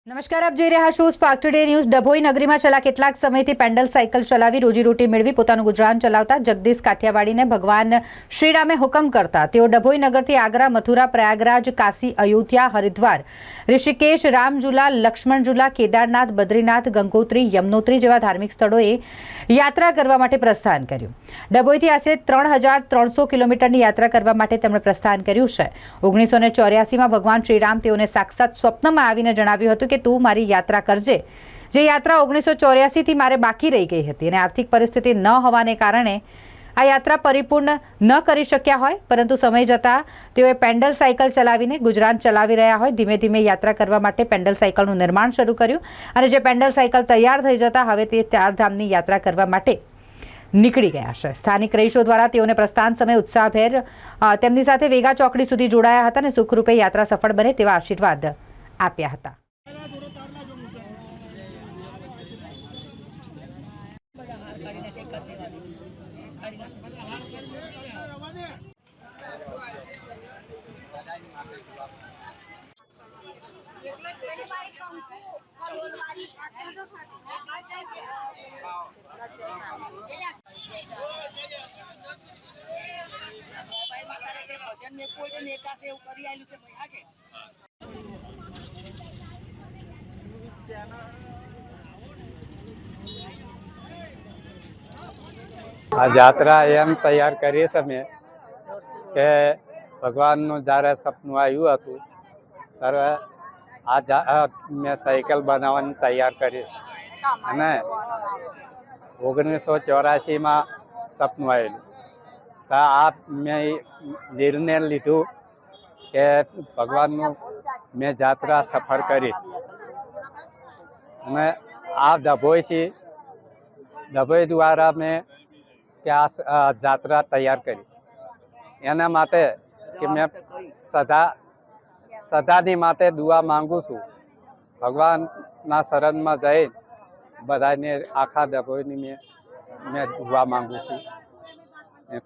નમસ્કાર, આપ જોઈ રહ્યા છો સ્પાર્ક ટુડે ન્યૂઝ। ડભોઈ નગરીમાં છેલ્લા કેટલાક સમયથી પેન્ડલ સાયકલ ચલાવી રોજીરોટી મેળવી પોતાનું ગુજરાન ચલાવતા જગદીશ કાઠિયાવાડીને ભગવાન શ્રીરામે હુકમ કરતા તેઓ ડભોઈ નગરથી આગ્રા, મથુરા, પ્રયાગરાજ, કાશી, અયોધ્યા, હરિદ્વાર, ઋષિકેશ, રામઝુલા, લક્ષ્મણઝુલા, કેદારનાથ, બદ્રીનાથ, ગંગોત્રી, યમનોત્રી જેવા ધાર્મિક સ્થળોએ યાત્રા કરવા માટે પ્રસ્થાન કર્યું। ડભોઈથી આશરે 3300 કિલોમીટરની યાત્રા કરવા માટે તેમણે પ્રસ્થાન કર્યું છે। 1984માં ભગવાન શ્રીરામ તેઓને સાક્ષાત સ્વપ્નમાં આવીને જણાવ્યું હતું કે તું મારી યાત્રા કરજે। જે યાત્રા 1984થી મારે બાકી રહી ગઈ હતી અને આર્થિક પરિસ્થિતિ ન હોવાને કારણે આ યાત્રા પરિપૂર્ણ ન કરી શક્યા હોય, પરંતુ સમય જતાં તેઓએ પેન્ડલ સાયકલ ચલાવીને ગુજરાન ચલાવી રહ્યા હોય। ધીમે ધીમે યાત્રા કરવા માટે પેન્ડલ સાયકલનું નિર્માણ શરૂ કર્યું અને જે પેન્ડલ સાયકલ તૈયાર થઈ જતા હવે તે ચારધામની યાત્રા કરવા માટે નીકળી ગયા છે। સ્થાનિક રહીશો દ્વારા તેઓને પ્રસ્થાન સમયે ઉત્સાહભેર તેમની સાથે વેગા ચોકડી સુધી જોડાયા હતા અને સુખરૂપે યાત્રા સફળ બને તેવા આશીર્વાદ આપ્યા હતા। આ જાત્રા એમ તૈયાર કરીએ અમે કે ભગવાનનું જ્યારે સપનું આવ્યું હતું ત્યારે મેં સાયકલ બનાવવાની તૈયાર કરી અને 1984માં સપનું આવેલું તો આ મેં નિર્ણય લીધું કે ભગવાનનું મેં જાત્રા સફળ કરીશ અને આ ડભોઈ દ્વારા મેં ત્યાં જાત્રા તૈયાર કરી। એના માટે કે મેં સદાની માટે દુઆ માંગુ છું, ભગવાનના શરણમાં જઈ બધાને આખા ડભોઈની મેં દુઆ માંગુ છું।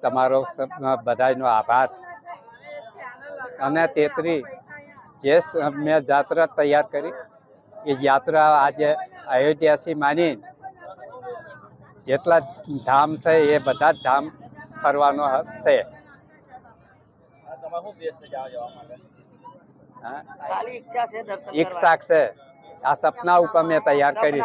તમારો બધાનો આભાર। અને તેતરી જે મેં જાત્રા તૈયાર કરી એ યાત્રા આજે અયોધ્યાથી માની જેટલા ધામ છે એ બધા જ ધામ ફરવાનો છે। ઈચ્છા છે, આ સપના ઉપર મેં તૈયાર કરી।